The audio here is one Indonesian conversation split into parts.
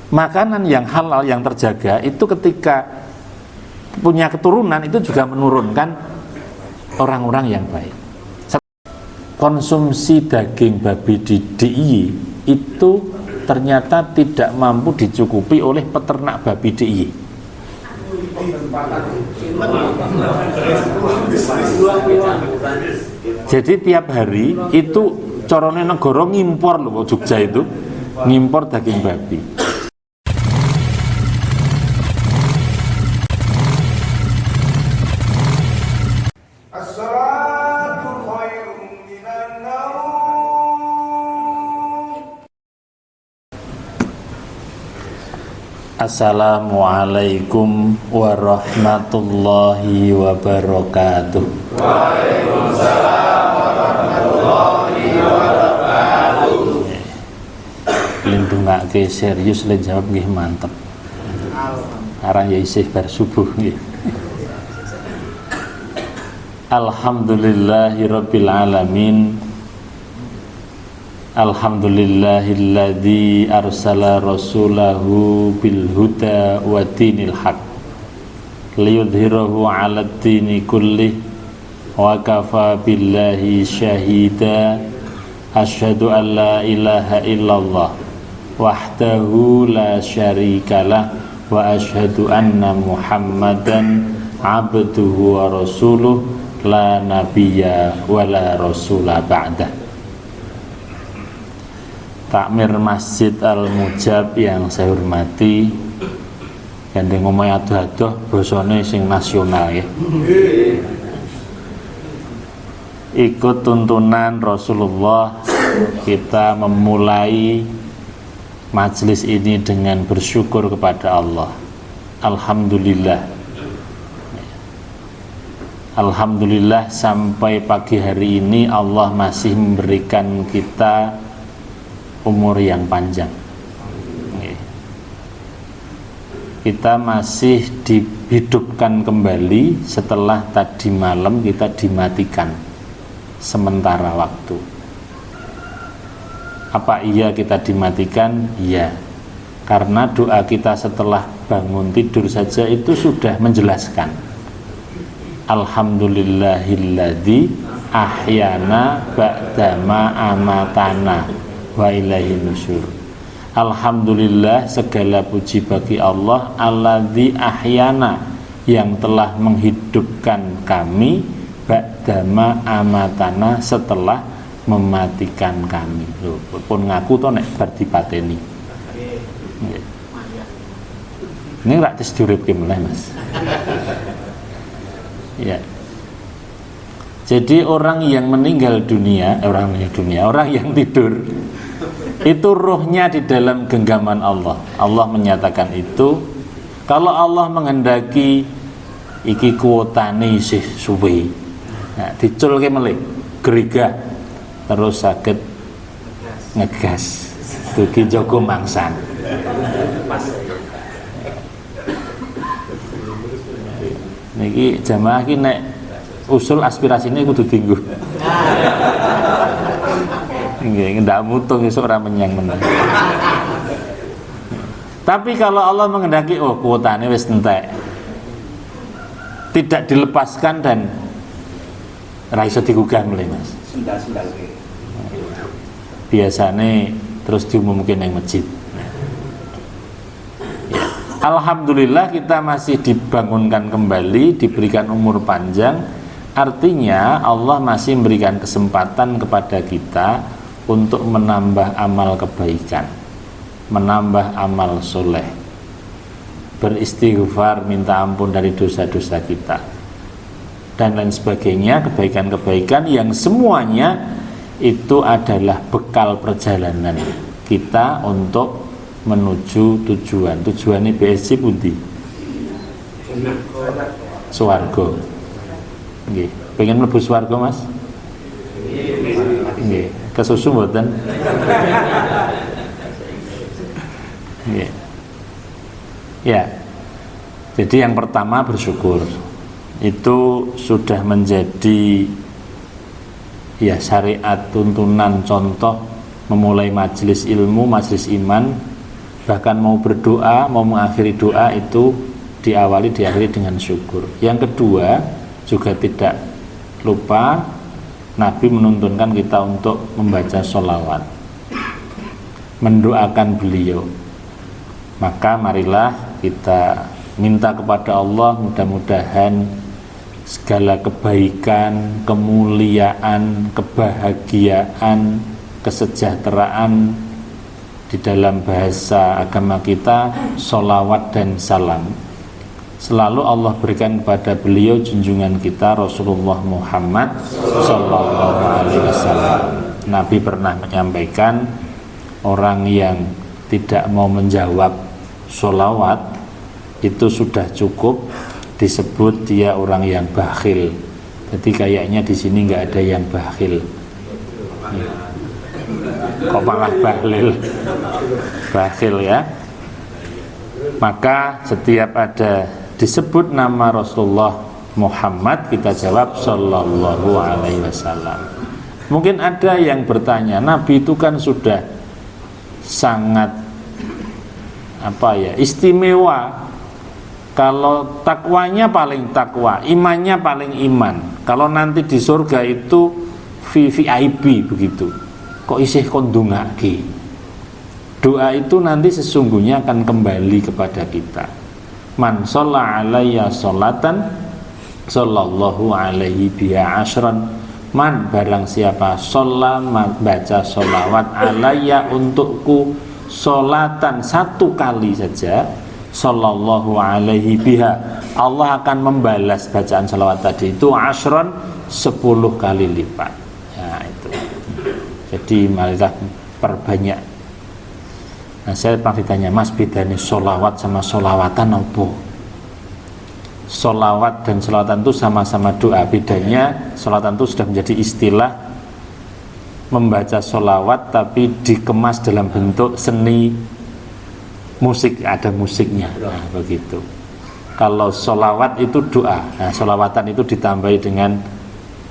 makanan yang halal yang terjaga itu ketika punya keturunan itu juga menurunkan orang-orang yang baik. Konsumsi daging babi di DIY itu ternyata tidak mampu dicukupi oleh peternak babi DIY. Jadi tiap hari itu corone negara ngimpor loh, Jogja itu ngimpor daging babi. Assalamualaikum warahmatullahi wabarakatuh. Waalaikumsalam warahmatullahi wabarakatuh. Lindungake serius le jawab nggih mantep. Arang ya isih bar subuh nggih. Alhamdulillahirabbil alamin. Alhamdulillahilladzi arsala rasulahu bil huda wa dinil haq liyudhhirahu 'alad dini kullih wa kafa billahi syahida. Asyhadu an la ilaha illallah wahdahu la syarikalah wa asyhadu anna muhammadan abduhu wa rasuluh la nabiyya wa la rasula ba'dah. Takmir Masjid Al-Mujab yang saya hormati, gandeng ngomong adoh-adoh bosone sing nasional ya. Ikut tuntunan Rasulullah, kita memulai majelis ini dengan bersyukur kepada Allah. Alhamdulillah. Alhamdulillah sampai pagi hari ini Allah masih memberikan kita umur yang panjang. Kita masih dihidupkan kembali setelah tadi malam kita dimatikan sementara waktu. Apa iya kita dimatikan? Iya. Karena doa kita setelah bangun tidur saja itu sudah menjelaskan. Alhamdulillahilladzi ahyana ba'dama amatana wa ilaihi nusyur. Alhamdulillah, segala puji bagi Allah alladzi ahyana, yang telah menghidupkan kami ba'dama amatana, setelah mematikan kami. Loh, pun ngaku to nek bar dipateni. Ini rak tes diuripke meneh, Mas. Ya. Jadi orang yang meninggal dunia, orang yang tidur itu ruhnya di dalam genggaman Allah. Allah menyatakan itu. Kalau Allah menghendaki iki kuotane isih suwe, nah, diculke melih gerigah terus saged ngegas dugi jaga mangsan. Niki jamaah iki nek usul aspirasinya kudu tinggu. Nggih, ndak mutung esuk ora menyang meneh. Tapi kalau Allah menghendaki, oh kuotane wis entek, tidak dilepaskan dan ra iso digugah mulai, Mas. Biasane terus diumumke nang masjid. Ya. Alhamdulillah kita masih dibangunkan kembali, diberikan umur panjang. Artinya Allah masih memberikan kesempatan kepada kita untuk menambah amal kebaikan, menambah amal soleh, beristighfar, minta ampun dari dosa-dosa kita, dan lain sebagainya, kebaikan-kebaikan yang semuanya itu adalah bekal perjalanan kita untuk menuju tujuan. Tujuannya BSC pundi? Swarga. Nggih, pengen mlebu swarga, Mas? Nggih. Kesusu mboten? Yeah. Ya. Jadi yang pertama bersyukur. Itu sudah menjadi ya syariat, tuntunan, contoh memulai majelis ilmu, majelis iman Bahkan mau berdoa, mau mengakhiri doa itu diakhiri dengan syukur. Yang kedua, juga tidak lupa Nabi menuntunkan kita untuk membaca sholawat, mendoakan beliau. Maka marilah kita minta kepada Allah mudah-mudahan segala kebaikan, kemuliaan, kebahagiaan, kesejahteraan di dalam bahasa agama kita, sholawat dan salam, selalu Allah berikan kepada beliau junjungan kita Rasulullah Muhammad Sallallahu Alaihi Wasallam. Nabi pernah menyampaikan, orang yang tidak mau menjawab sholawat itu sudah cukup disebut dia orang yang bakhil. Jadi kayaknya di sini nggak ada yang bakhil. Kok malah bahlil? Bakhil ya. Maka setiap ada disebut nama Rasulullah Muhammad, kita jawab Sallallahu Alaihi Wasallam. Mungkin ada yang bertanya, Nabi itu kan sudah sangat istimewa. Kalau takwanya paling takwa, imannya paling iman. Kalau nanti di surga itu VIP begitu. Kok isih kondungake? Doa itu nanti sesungguhnya akan kembali kepada kita. Man shalla alayya sholatan sallallahu alaihi biha asyran. Man, barang siapa sholat baca sholawat alayya untukku sholatan satu kali saja, sallallahu alaihi biha, Allah akan membalas bacaan sholawat tadi itu asyran 10 kali lipat. Nah itu. Jadi marilah perbanyak. Nah, saya pernah ditanya, Mas, bedanya sholawat sama sholawatan apa? Sholawat dan sholawatan itu sama-sama doa. Bedanya sholawatan itu sudah menjadi istilah membaca sholawat tapi dikemas dalam bentuk seni musik, ada musiknya. Nah, begitu. Kalau sholawat itu doa. Nah, sholawatan itu ditambahi dengan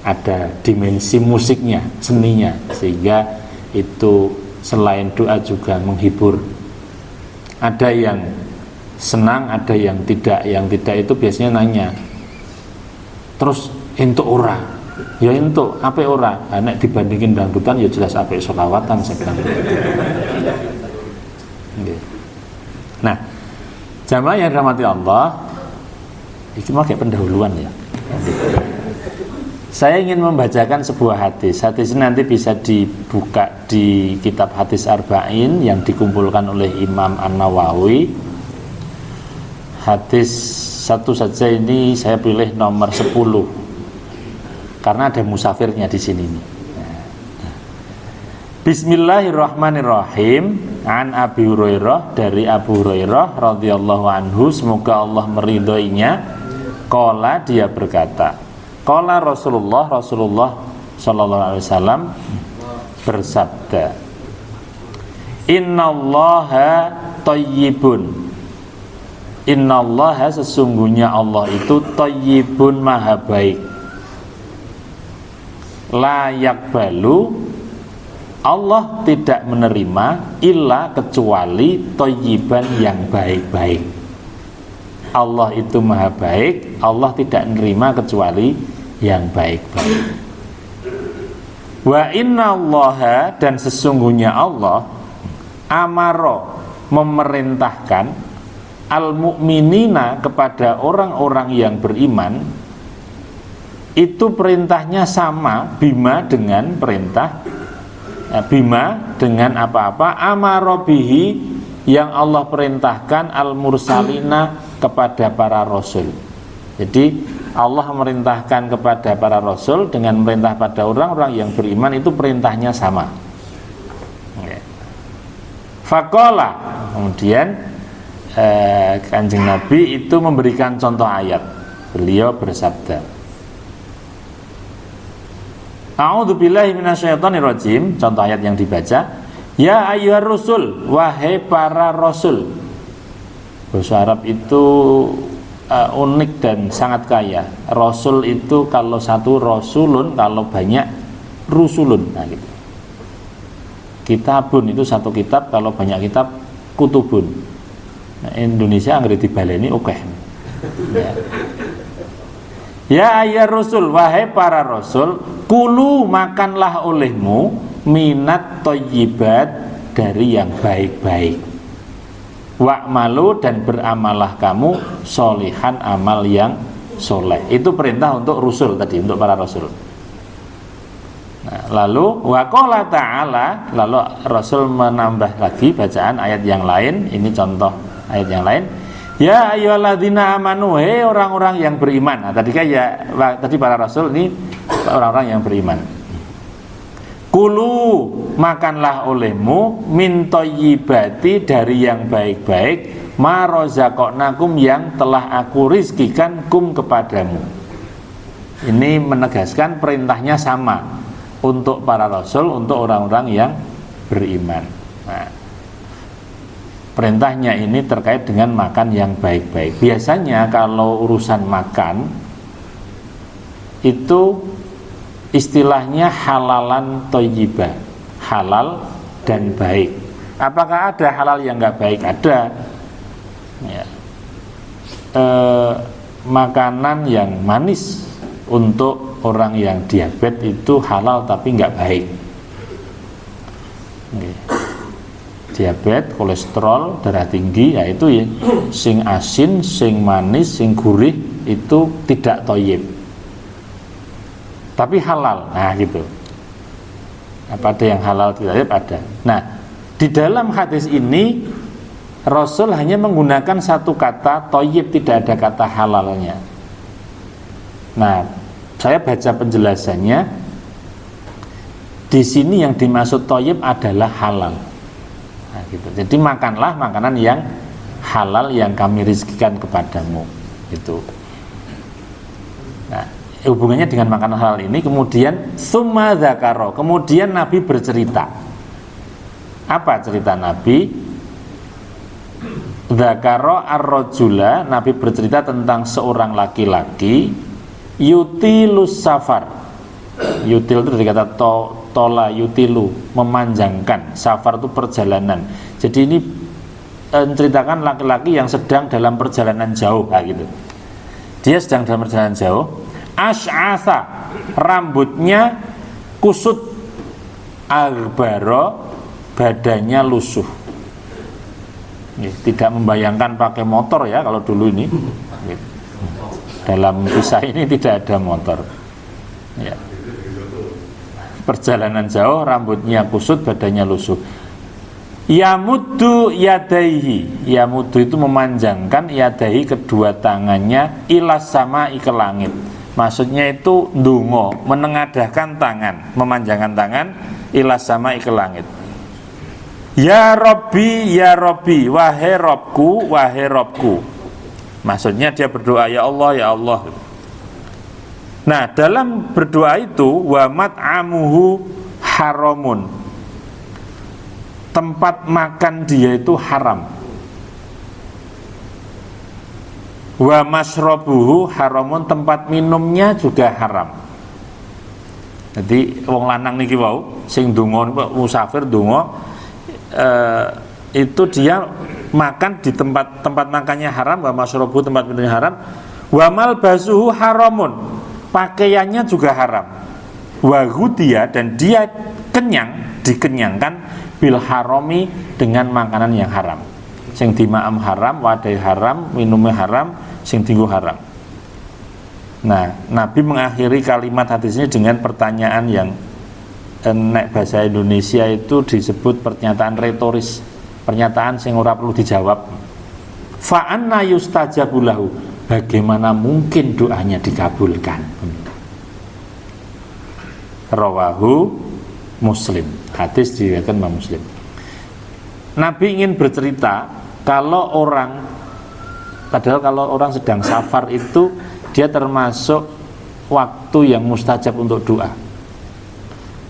ada dimensi musiknya, seninya, sehingga itu selain doa juga menghibur. Ada yang senang, ada yang tidak. Yang tidak itu biasanya nanya, terus entuk ora? Ya entuk, ape ora? Nek dibandingin dangdutan ya jelas ape sholawatan sebenarnya. Nah, jamaah yang dirahmati Allah, ini mau kayak pendahuluan ya. Saya ingin membacakan sebuah hadis. Hadis ini nanti bisa dibuka di kitab Hadis Arba'in yang dikumpulkan oleh Imam An-Nawawi. Hadis satu saja ini saya pilih nomor 10 karena ada musafirnya di sini nih. Bismillahirrahmanirrahim. An Abi Hurairah, dari Abu Hurairah radhiyallahu anhu, semoga Allah meridhoinya. Qala, dia berkata, qala Rasulullah sallallahu alaihi wasallam bersabda, Innallaha thayyibun. Innallaha, sesungguhnya Allah itu thayyibun, maha baik. La yakbalu, Allah tidak menerima illa kecuali thayyiban, yang baik-baik. Allah itu maha baik, Allah tidak menerima kecuali yang baik-baik. Wa innallaha, dan sesungguhnya Allah amaro, memerintahkan al-mu'minina, kepada orang-orang yang beriman. Itu perintahnya sama, bima dengan perintah, bima dengan apa-apa, amaro bihi, yang Allah perintahkan al-mursalina, kepada para rasul. Jadi Allah memerintahkan kepada para rasul dengan perintah pada orang-orang yang beriman, itu perintahnya sama. Faqala, kemudian Kanjeng Nabi itu memberikan contoh ayat. Beliau bersabda, A'udzubillahi minasyaitonirrajim. Contoh ayat yang dibaca, ya ayyuhar rusul, wahai para rasul. Bahasa Arab itu unik dan sangat kaya. Rasul itu kalau satu rasulun, kalau banyak rusulun. Nah gitu. Kitabun itu satu kitab, kalau banyak kitab kutubun. Nah, Indonesia anggere dibaleni akeh. Ya. Ya ayyuhar rasul, wahai para rasul, kulu makanlah olehmu minat thayyibat, dari yang baik-baik. Wa'malu, dan beramalah kamu solihan, amal yang soleh. Itu perintah untuk rasul tadi, untuk para rasul. Nah, lalu waqala ta'ala, lalu Rasul menambah lagi bacaan ayat yang lain. Ini contoh ayat yang lain. Ya ayyuhalladzina amanu, hei orang-orang yang beriman. Nah, tadi para rasul, ini orang-orang yang beriman. Kulu, makanlah olehmu min thayyibati, dari yang baik-baik, ma razaqnakum, yang telah aku rizkikan kum kepadamu. Ini menegaskan perintahnya sama untuk para rasul, untuk orang-orang yang beriman. Nah, perintahnya ini terkait dengan makan yang baik-baik. Biasanya kalau urusan makan itu istilahnya halalan thayyibah, halal dan baik. Apakah ada halal yang nggak baik? Ada. Ya. Makanan yang manis untuk orang yang diabetes itu halal tapi nggak baik. Okay. Diabetes, kolesterol, darah tinggi, yaitu ya, sing asin, sing manis, sing gurih itu tidak thayyib, tapi halal. Nah gitu. Apa ada yang halal tidak ada. Nah, di dalam hadis ini Rasul hanya menggunakan satu kata thayyib, tidak ada kata halalnya. Nah, saya baca penjelasannya. Di sini yang dimaksud thayyib adalah halal. Nah, gitu. Jadi makanlah makanan yang halal yang kami rizkikan kepadamu. Gitu. Nah, hubungannya dengan makanan halal ini, kemudian summa dzakara, kemudian Nabi bercerita. Apa cerita Nabi? Dzakara ar-rajula, Nabi bercerita tentang seorang laki-laki yutilus safar. Yutil itu dari kata tola yutilu, memanjangkan. Safar itu perjalanan. Jadi ini menceritakan laki-laki yang sedang dalam perjalanan jauh, gitu. Dia sedang dalam perjalanan jauh. Ash'atha, rambutnya kusut, aghbara, badannya lusuh. Tidak membayangkan pakai motor ya kalau dulu ini. Dalam kisah ini tidak ada motor. Ya. Perjalanan jauh, rambutnya kusut, badannya lusuh. Yamuddu yadaihi, yamuddu itu memanjangkan, yadaihi kedua tangannya, ilas sama ke langit. Maksudnya itu ndonga, menengadahkan tangan, memanjangkan tangan, ilas sama ke langit. Ya Rabbi, wahai Robku, wahai Robku. Maksudnya dia berdoa, ya Allah, ya Allah. Nah, dalam berdoa itu, wa mat'amuhu haramun, tempat makan dia itu haram. Wa masrobuhu haramun, tempat minumnya juga haram. Jadi wong lanang niki wau sing donga musafir donga, itu dia makan di tempat makannya haram. Wa masrobuhu, tempat minumnya haram. Wa malbasuhu haramun, pakaiannya juga haram. Wa ghudiya, dan dia kenyang, dikenyangkan bil harami, dengan makanan yang haram. Sing dimaam haram, wadai haram, minumnya haram, sing tinggu haram. Nah, Nabi mengakhiri kalimat hadisnya dengan pertanyaan yang nek bahasa Indonesia itu disebut pernyataan retoris, pernyataan sing ora perlu dijawab. Fa anna yustajabu lahu, bagaimana mungkin doanya dikabulkan? Rawahu Muslim, hadis diriwayatkan Imam Muslim. Nabi ingin bercerita kalau orang sedang safar itu dia termasuk waktu yang mustajab untuk doa.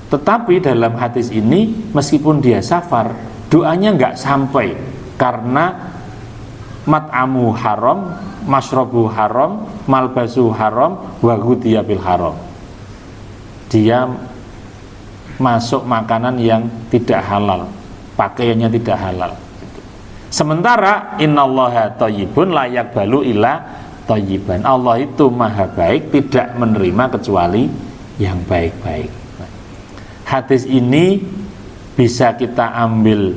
Tetapi dalam hadis ini, meskipun dia safar, doanya nggak sampai karena mat'amu haram, masrobu haram, malbasu haram, wa ghudiya bil haram. Dia masuk makanan yang tidak halal, pakaiannya tidak halal. Sementara innallaha thayyibun la yaqbalu illa thayyiban. Allah itu maha baik, tidak menerima kecuali yang baik-baik. Hadis ini bisa kita ambil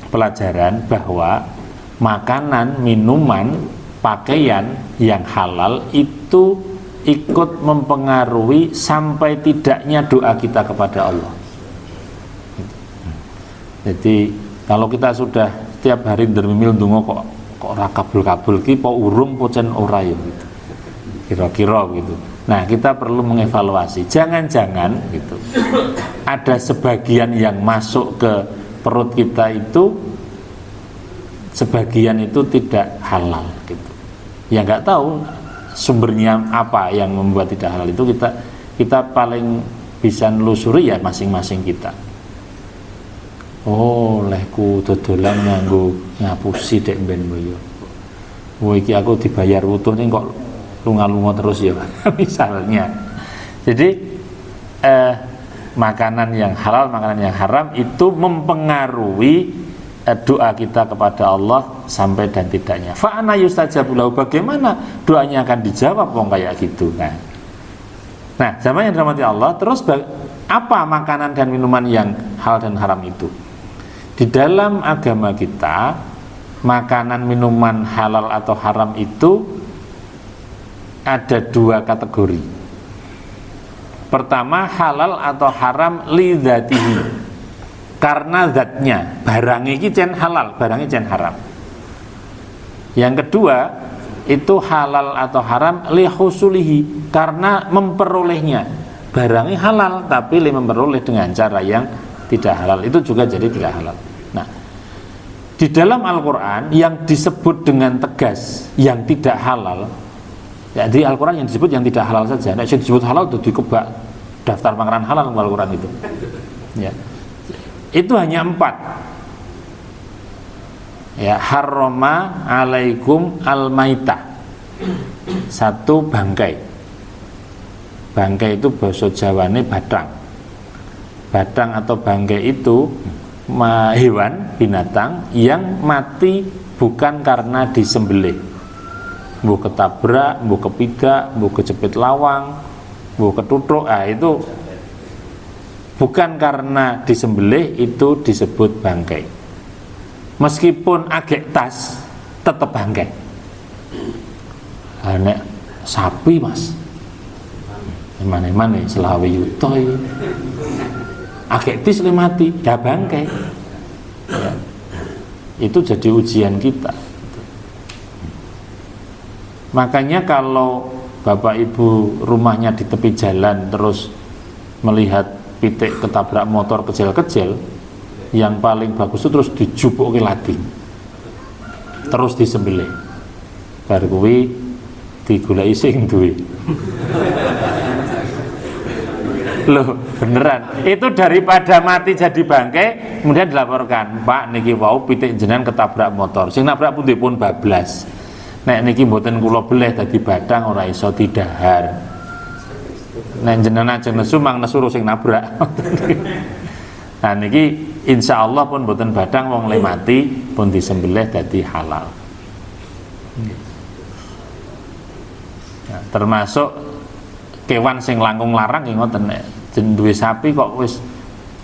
pelajaran bahwa makanan, minuman, pakaian yang halal itu ikut mempengaruhi sampai tidaknya doa kita kepada Allah. Jadi kalau kita sudah setiap hari dermimil ndonga kok ora kabul-kabul ki po urung pocen ora ya gitu. Kira-kira gitu. Nah, kita perlu mengevaluasi. Jangan-jangan gitu. Ada sebagian yang masuk ke perut kita itu, sebagian itu tidak halal gitu. Ya nggak tahu sumbernya apa yang membuat tidak halal itu, kita paling bisa nelusuri ya masing-masing kita. Oh, lehku dodolan nganggo ngapusi dek ben boyo. Wah, iki aku dibayar utuh nih kok lunga-lunga terus ya. Misalnya. Jadi makanan yang halal, makanan yang haram itu mempengaruhi doa kita kepada Allah sampai dan tidaknya. Fa ana yustajabu lahu, bagaimana doanya akan dijawab wong kayak gitu kan. Nah, zaman yang dirahmati Allah, terus apa makanan dan minuman yang halal dan haram itu? Di dalam agama kita, makanan minuman halal atau haram itu ada dua kategori. Pertama, halal atau haram li dzatihi, karena zatnya, barang iki cen halal, barang iki cen haram. Yang kedua, itu halal atau haram li husulihi, karena memperolehnya. Barangnya halal tapi memperoleh dengan cara yang tidak halal, itu juga jadi tidak halal. Nah, di dalam Al-Quran yang disebut dengan tegas yang tidak halal, ya di Al-Quran yang disebut yang tidak halal saja. Nah, yang disebut halal itu dikebak daftar makanan halal Al-Quran itu. Ya, itu hanya 4. Ya, harrama alaikum al-maitah. 1, bangkai. Bangkai itu bahasa Jawane badang. Badang atau bangkai itu hewan, binatang yang mati bukan karena disembelih. Mbuh ketabrak, mbuh kepidak, mbuh kejepit lawang, mbuh ketutuk, itu bukan karena disembelih, itu disebut bangkai. Meskipun agek tas, tetap bangkai. Nek sapi mas, mana-mana selawe yutoy, agek tis mati, ya bangkai. Ya. Itu jadi ujian kita. Makanya kalau bapak ibu rumahnya di tepi jalan terus melihat pitik ketabrak motor kecil-kecil, yang paling bagus itu terus dijupuk ke lading, terus disembelih, baru kuwi digulai sing duwe. Loh, beneran. Itu daripada mati jadi bangkai, kemudian dilaporkan, Pak, niki wau pitik jenengan ketabrak motor. Sing nabrak pundi pun bablas. Nek niki mboten kula beleh dadi badang ora iso didahar. Nek jenengan ajeng nesu mang nesu sing nabrak. Nah niki insyaallah pun mboten badang wong le mati pun disembelih dadi halal. Nah, termasuk kewan sing langkung larang nggih ngoten, nek duwe sapi kok wis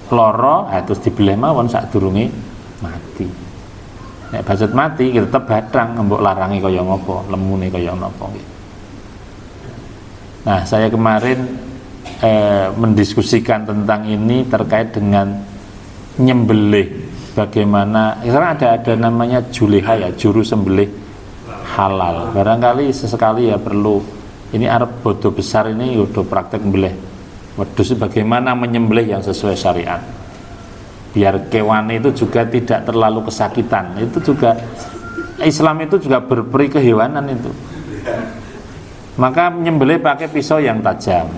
lara terus dibeleh mawon sadurunge mati. Nek bacot mati kita tetep badang mbok larangi kaya ngopo, lemune kaya napa nggih. Nah, saya kemarin mendiskusikan tentang ini terkait dengan nyembelih. Bagaimana sekarang ada namanya juleha ya, juru sembelih halal. Barangkali sesekali ya perlu, ini Arab bodoh besar ini udah praktek membelih wedhus, bagaimana menyembelih yang sesuai syariat biar kewan itu juga tidak terlalu kesakitan. Itu juga Islam itu juga berperi kehewanan itu. Maka menyembelih pakai pisau yang tajam.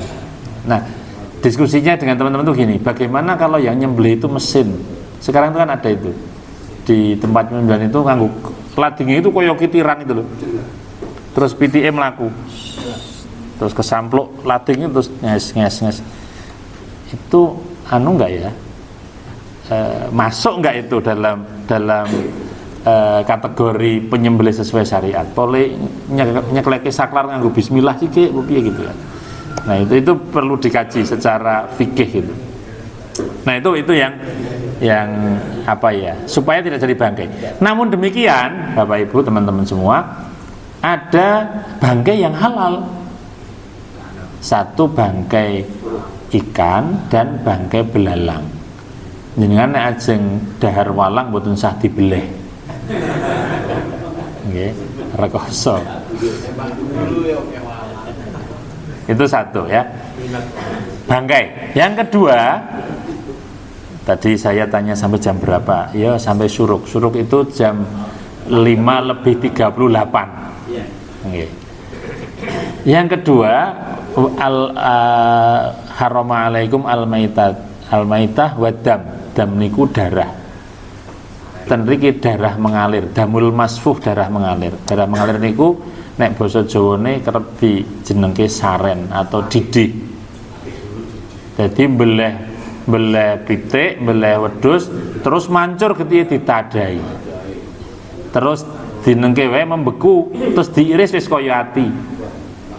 Nah, diskusinya dengan teman-teman tuh gini, bagaimana kalau yang nyembelih itu mesin? Sekarang itu kan ada itu di tempat penyembelihan itu nganggo ladingnya itu koyo kitiran itu loh. Terus PTM laku. Terus kesampluk ladingnya terus nges. Itu enggak ya? Masuk enggak itu dalam kategori penyembelih sesuai syariat. Boleh nyekleke saklar nganggo bismillah sih piye gitu ya. Nah, itu perlu dikaji secara fikih gitu. Nah, itu yang apa ya, supaya tidak jadi bangkai. Namun demikian, Bapak Ibu, teman-teman semua, ada bangkai yang halal. Satu bangkai ikan dan bangkai belalang. Jenengan nek ajeng dahar walang mboten sah dibeleh. Nggih, rekoso. Itu satu ya. Bangkai. Yang kedua, tadi saya tanya sampai jam berapa? Ya sampai syuruk. Syuruk itu jam 5:38. Okay. Yang kedua, harama alaikum al-maitah wa dam. Dam niku darah. Tenriki darah mengalir, damul masfuh, darah mengalir. Darah mengalir niku nek basa Jawane kerep dijenengke saren atau didih. Jadi beleh pitik, beleh wedhus, terus mancur ketika ditadai. Terus dinengke wae membeku, terus diiris wis kaya ati.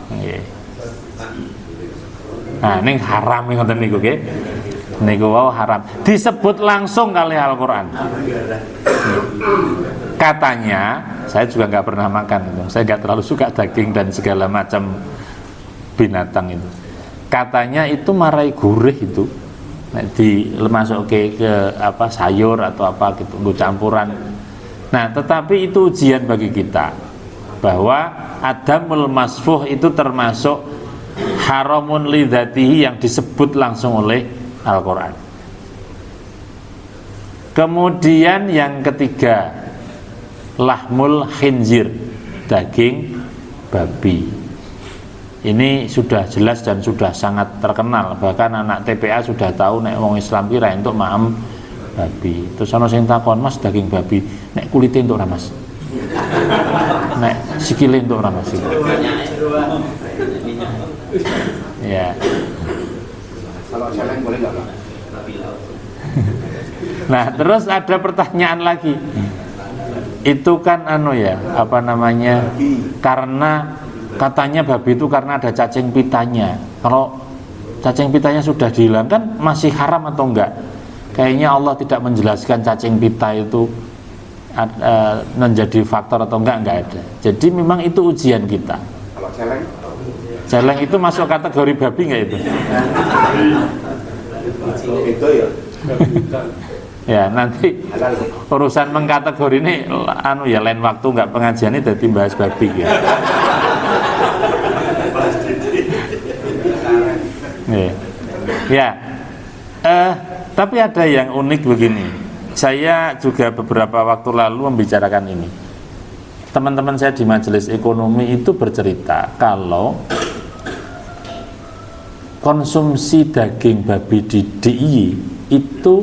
Nggih. Nah, ning haram ngoten niku nggih. Niku wau haram. Disebut langsung kali Al-Qur'an. Katanya, saya juga nggak pernah makan itu. Saya nggak terlalu suka daging dan segala macam binatang itu. Katanya itu marai gurih itu. Masuk ke apa sayur atau apa gitu, nggo campuran. Nah, tetapi itu ujian bagi kita bahwa adamul masfuh itu termasuk haramun lidzatihi yang disebut langsung oleh Al-Quran. Kemudian yang ketiga, lahmul khinzir, daging babi. Ini sudah jelas dan sudah sangat terkenal. Bahkan anak TPA sudah tahu nek wong Islam kira entuk maem babi. Terus ana sing takon, "Mas, daging babi nek kulite entuk ora, Mas?" Nek sikile entuk ora, Mas? Ya. Kalau celeng boleh enggak, Pak? Nah, terus ada pertanyaan lagi. Itu kan apa namanya? Karena katanya babi itu karena ada cacing pitanya. Kalau cacing pitanya sudah dihilangkan, masih haram atau enggak? Kayaknya Allah tidak menjelaskan cacing pita itu menjadi faktor atau enggak ada. Jadi memang itu ujian kita. Kalau celeng? Celeng itu masuk kategori babi enggak itu? Itu ya. Ya, nanti urusan mengkategori ini lain waktu enggak pengajian ini jadi bahas babi ya. Ya, tapi ada yang unik begini. Saya juga beberapa waktu lalu membicarakan ini. Teman-teman saya di majelis ekonomi itu bercerita kalau konsumsi daging babi di DIY itu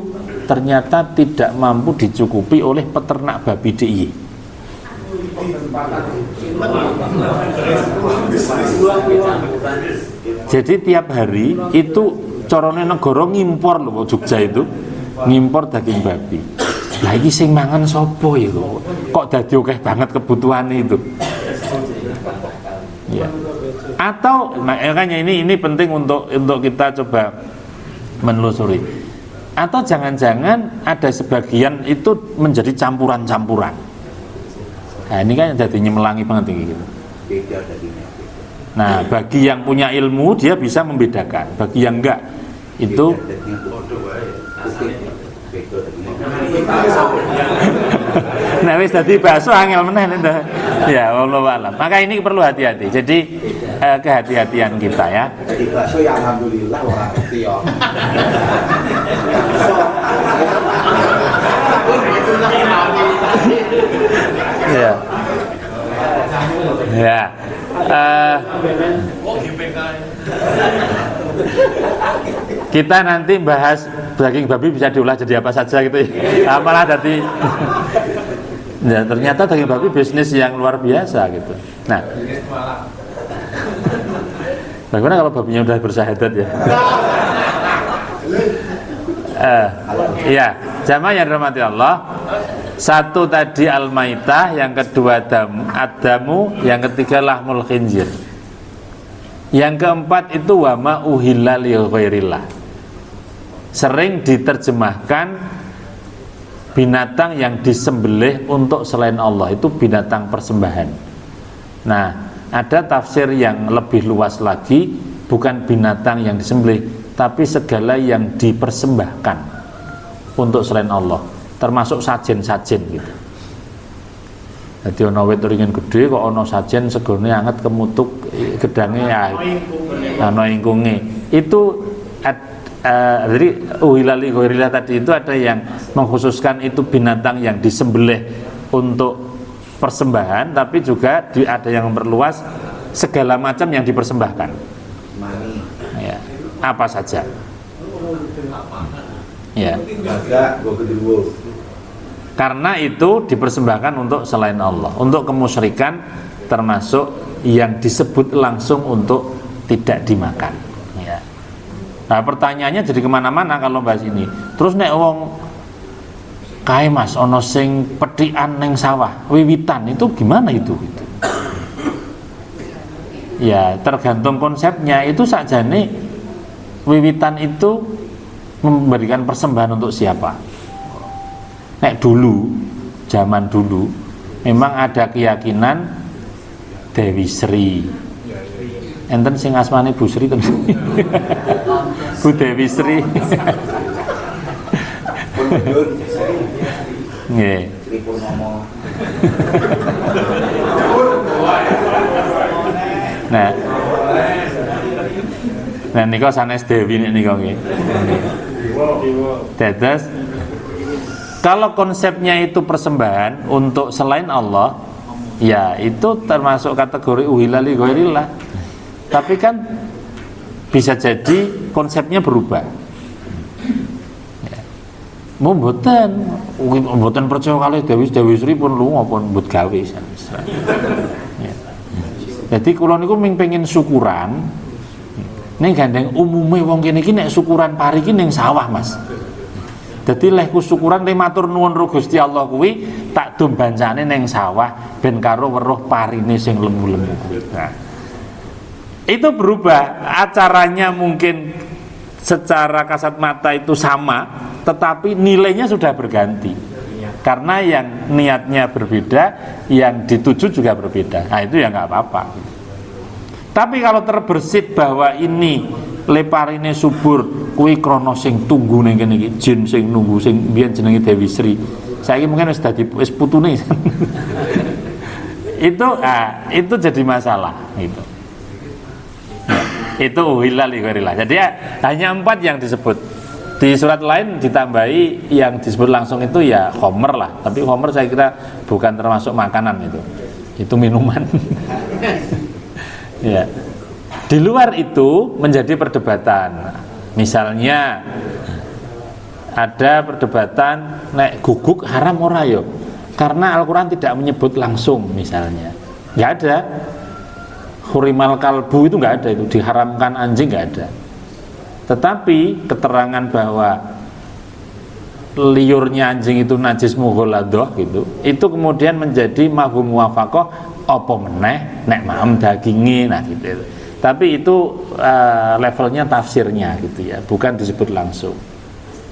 ternyata tidak mampu dicukupi oleh peternak babi DIY. Jadi tiap hari itu corone negara ngimpor loh, Jogja itu ngimpor daging babi. Lah iki sing mangan sapa itu? Kok dadi akeh banget kebutuhane itu? Ya. Atau makanya ini penting untuk kita coba menelusuri. Atau jangan-jangan ada sebagian itu menjadi campuran-campuran. Nah, ini kan jadi nyemelangi banget gitu. Nah, bagi yang punya ilmu dia bisa membedakan, bagi yang enggak itu nah wis dadi bakso angel meneh lho. Ya, wallahu alam. Maka ini perlu hati-hati. Jadi kehati-hatian kita ya. Jadi bakso ya alhamdulillah ora ngerti ya. Ya. Ya. Kita nanti bahas daging babi bisa diolah jadi apa saja gitu ya. Malah jadi ya, ternyata daging babi bisnis yang luar biasa gitu. Nah, bagaimana kalau babinya udah bersyahadat ya? Iya, jamaah yang dirahmati Allah, Satu tadi al-maitah, yang kedua adamu, yang ketiga lahmul khinzir. Yang keempat itu wama uhilla li ghairillah. Sering diterjemahkan binatang yang disembelih untuk selain Allah, itu binatang persembahan. Nah, ada tafsir yang lebih luas lagi, bukan binatang yang disembelih, tapi segala yang dipersembahkan untuk selain Allah, termasuk sajen-sajen gitu. Jadi ana wit ringin gede kok ana sajen segone anget kemutuk gedange ya ana ingkunge. Itu jadi uhilali ghairillah tadi itu ada yang mengkhususkan itu binatang yang disembelih untuk persembahan, tapi juga ada yang memperluas segala macam yang dipersembahkan. Ya, apa saja. Ya. Karena itu dipersembahkan untuk selain Allah, untuk kemusyrikan, termasuk yang disebut langsung untuk tidak dimakan. Ya. Nah, pertanyaannya jadi kemana-mana kalau bahas ini. Terus nek wong kae mas ono sing petikan ning sawah, wiwitan itu gimana itu? Ya tergantung konsepnya. Itu sakjane wiwitan itu memberikan persembahan untuk siapa? Nek dulu, zaman dulu memang ada keyakinan Dewi Sri. Enten sing asmane Bu Sri ten. Bu Dewi Sri. Nggih. Nah nika sanes Dewi nika nggih. Dados kalau konsepnya itu persembahan untuk selain Allah, ya itu termasuk kategori uhilali ghairillah. Tapi kan bisa jadi konsepnya berubah. Ya. Mboten percaya kali Dewi Sri pun lunga pun mbut gawe. Ya. Jadi kula niku pengin syukuran. Ning gandeng umume wong kene iki nek syukuran pari iki ning sawah, Mas. Dadi lehku syukuran le matur nuwun ro Gusti Allah kuwi tak dum bancane ning sawah ben karo weruh parine sing lemu-lemu. Nah, itu berubah, acaranya mungkin secara kasat mata itu sama, tetapi nilainya sudah berganti. Karena yang niatnya berbeda, yang dituju juga berbeda. Nah, itu ya nggak apa-apa. Tapi kalau terbersit bahwa ini leparine subur kuwi krana sing tunggu ning kene iki, jin sing nunggu sing biyen jenenge Dewi Sri. Saiki mungkin wis dadi putune. Itu jadi masalah itu. Ya, itu uhilal li ghairillah. Jadi ya, hanya 4 yang disebut. Di surat lain ditambahi yang disebut langsung itu ya khomer lah. Tapi khomer saya kira bukan termasuk makanan itu. Itu minuman. Ya. Di luar itu menjadi perdebatan. Misalnya ada perdebatan nek guguk haram ora yo. Karena Al-Qur'an tidak menyebut langsung misalnya. Enggak ada. Hurimal kalbu itu enggak ada, itu diharamkan anjing enggak ada. Tetapi keterangan bahwa liurnya anjing itu najis mughaladah gitu, itu kemudian menjadi mafhum muwafaqah apa meneh nek maem daginge, nah gitu. Tapi itu levelnya tafsirnya gitu ya, bukan disebut langsung.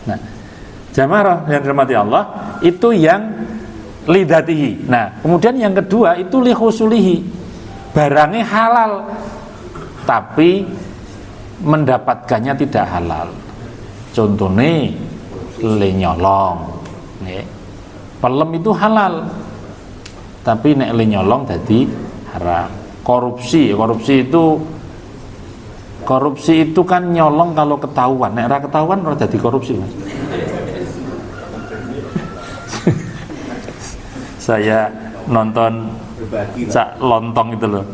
Nah, jamaah yang dirahmati Allah, itu yang lidatihi. Nah, kemudian yang kedua itu lihusulihi, barangnya halal tapi mendapatkannya tidak halal. Contohnya le nyolong, pelem itu halal tapi nek le nyolong jadi haram. Korupsi itu kan nyolong kalau ketahuan. Nek ora ketahuan ora jadi korupsi, Mas. Saya nonton Cak Lontong itu loh.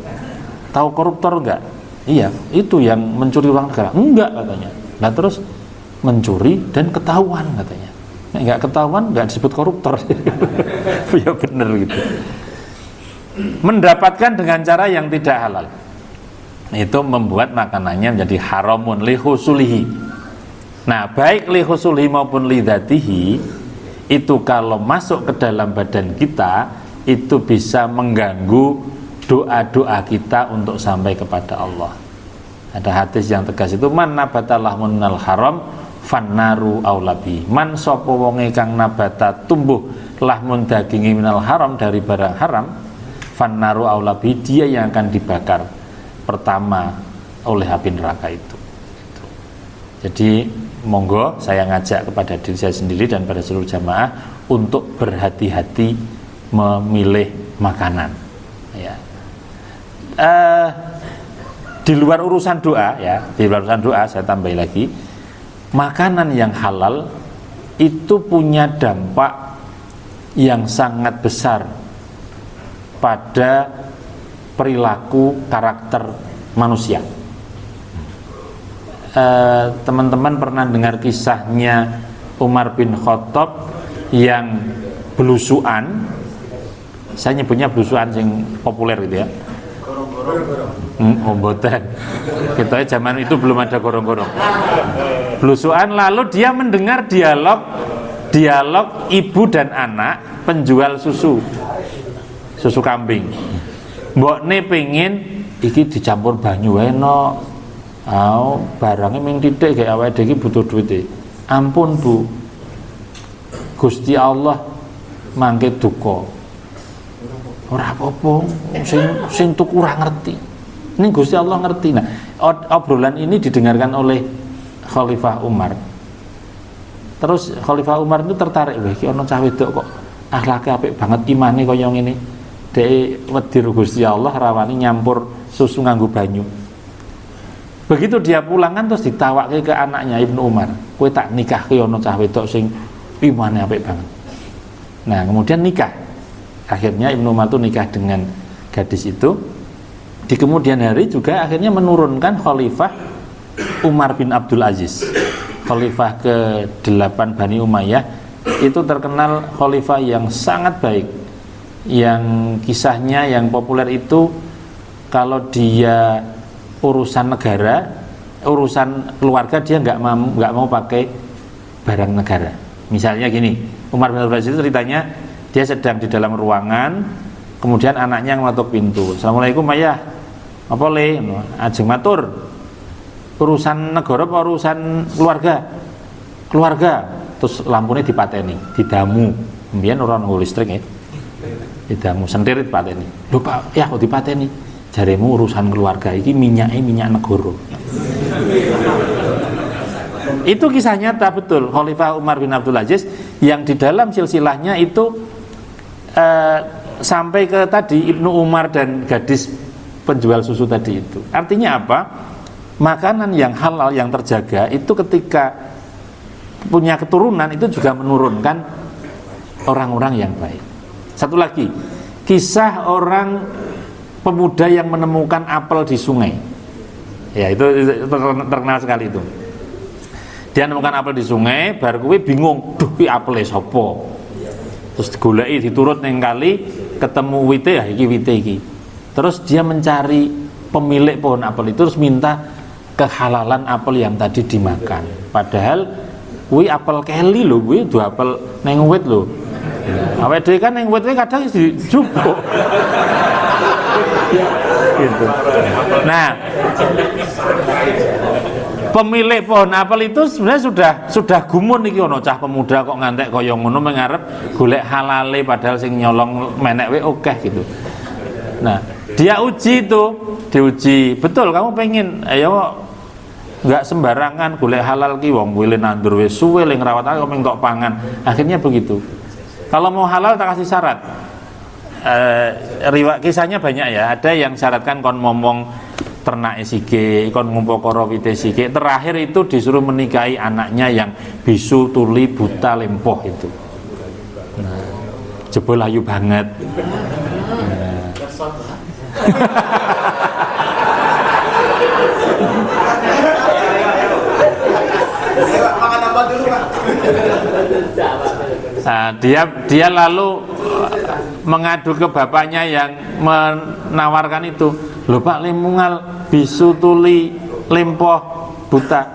Tahu koruptor enggak? Iya, itu yang mencuri uang negara. Enggak katanya. Nah terus mencuri dan ketahuan katanya. Nek enggak ketahuan enggak disebut koruptor. Ya bener gitu. Mendapatkan dengan cara yang tidak halal, itu membuat makanannya menjadi haramun lihusulihi. Nah, baik lihusulihi maupun lidatihi itu kalau masuk ke dalam badan kita itu bisa mengganggu doa-doa kita untuk sampai kepada Allah. Ada hadis yang tegas itu, man nabata lahmun minal haram fannaru aulabi. Man sapa wonge kang nabata tumbuh lahmun dagingi minal haram dari barang haram, fannaru aulabi, dia yang akan dibakar pertama oleh api neraka itu. Jadi monggo saya ngajak kepada diri saya sendiri dan pada seluruh jamaah untuk berhati-hati memilih makanan. Ya. Di luar urusan doa, ya, di luar urusan doa saya tambah lagi, makanan yang halal itu punya dampak yang sangat besar pada perilaku karakter manusia. Teman-teman pernah dengar kisahnya Umar bin Khattab yang belusuan. Saya nyebutnya belusuan yang populer gitu ya. Mboten. Kita zaman itu belum ada gorong-gorong. Belusuan, lalu dia mendengar dialog ibu dan anak penjual susu kambing. Mbokne pengen iki dicampur banyu wae no. Barangnya ming titik kayak awake dhewe iki butuh duit. Ampun Bu, Gusti Allah mangke duka. Ora apa-apa, sing tuku ora ngerti. Ini Gusti Allah ngerti. Nah, obrolan ini didengarkan oleh Khalifah Umar. Terus Khalifah Umar itu tertarik, wah iki ana cah wedok kok akhlake apik banget, imane kaya ngene. Dhek wedi Gusti Allah rawani nyampur susu nganggo banyu. Begitu dia pulang kan terus ditawakke ke anaknya Ibnu Umar, kowe tak nikahke ana cah wedok sing imane apik banget. Nah, kemudian nikah. Akhirnya Ibnu Umar itu nikah dengan gadis itu. Di kemudian hari juga akhirnya menurunkan Khalifah Umar bin Abdul Aziz, Khalifah ke-8 Bani Umayyah. Itu terkenal Khalifah yang sangat baik, yang kisahnya yang populer itu kalau dia urusan negara, urusan keluarga dia nggak mau pakai barang negara. Misalnya gini, Umar bin Abdul Aziz itu ceritanya dia sedang di dalam ruangan, kemudian anaknya ngetok pintu. Assalamualaikum ayah, apa le? Ajeng matur, urusan negara apa urusan keluarga? Keluarga. Terus lampunya dipateni, didamu. Mbiyen ora ono listrik ya. Didamu sentir dipateni. Lho Pak, ya kok dipateni? Jaremu urusan keluarga iki minyak negara. Itu kisah nyata betul. Khalifah Umar bin Abdul Aziz yang di dalam silsilahnya itu sampai ke tadi Ibnu Umar dan gadis penjual susu tadi itu. Artinya apa? Makanan yang halal yang terjaga itu ketika punya keturunan itu juga menurunkan orang-orang yang baik. Satu lagi, kisah orang pemuda yang menemukan apel di sungai. Ya, itu terkenal sekali itu. Dia menemukan apel di sungai, baru kuwi bingung, duh iki apele sapa? Terus digoleki diturut ning kali, ketemu wite, ya iki wite iki. Terus dia mencari pemilik pohon apel itu, terus minta kehalalan apel yang tadi dimakan. Padahal kuwi apel keli lho, kuwi dua apel ning wit lho. Awake dhewe kan ning wit kadang dijupuk. Gitu. Nah, pemilik pohon apel itu sebenarnya sudah gumun iki ana cah pemuda kok ngantek kaya ngono mengarep golek halale padahal sing nyolong menek we akeh gitu. Nah, dia diuji, betul kamu pengen ayo enggak sembarangan golek halal ki wong wile nandur wis suwe le ngrawat aku mung tok pangan. Akhirnya begitu. Kalau mau halal tak kasih syarat. Kisahnya banyak ya. Ada yang syaratkan kon ngomong ternak sike, kon ngumpokoro wite sike. Terakhir itu disuruh menikahi anaknya yang bisu, tuli, buta, lempoh itu. Nah, jebol ayu banget. Makan apa dulu Pak? Nah, dia lalu mengadu ke bapaknya yang menawarkan itu. Lho Pak, lemungal bisu, tuli, lempoh, buta.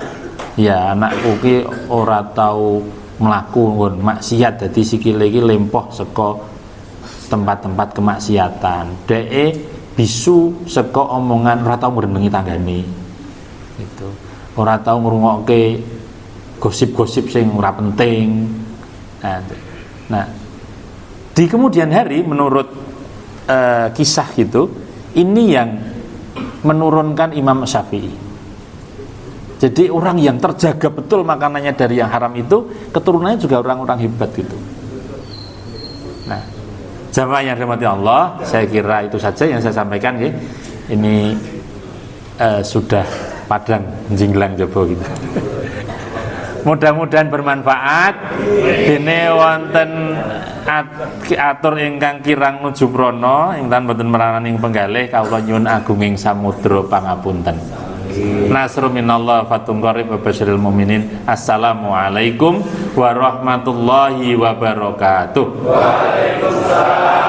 Ya anakku ki ora tahu mlaku nggon maksiat dadi sikile iki lempoh saka tempat-tempat kemaksiatan. Dheke bisu saka omongan ora tau ngrenengi tanggane. Gitu. Ora tau ngrungokke gosip-gosip sing ora penting. Nah, di kemudian hari menurut kisah gitu, ini yang menurunkan Imam Syafi'i. Jadi orang yang terjaga betul makanannya dari yang haram itu, keturunannya juga orang-orang hebat gitu. Nah, jamaah yang dirahmati Allah, saya kira itu saja yang saya sampaikan ya. Ini sudah padang jinglang coba gitu. Mudah-mudahan bermanfaat. Dene wonten atur ingkang kirang nuju prana ingkang boten meraning penggalih kawula nyuwun agunging samudra pangapunten. Nasrun minallah fatum qarib wa basyiril mukminin. Assalamualaikum warahmatullahi wabarakatuh. Waalaikumsalam.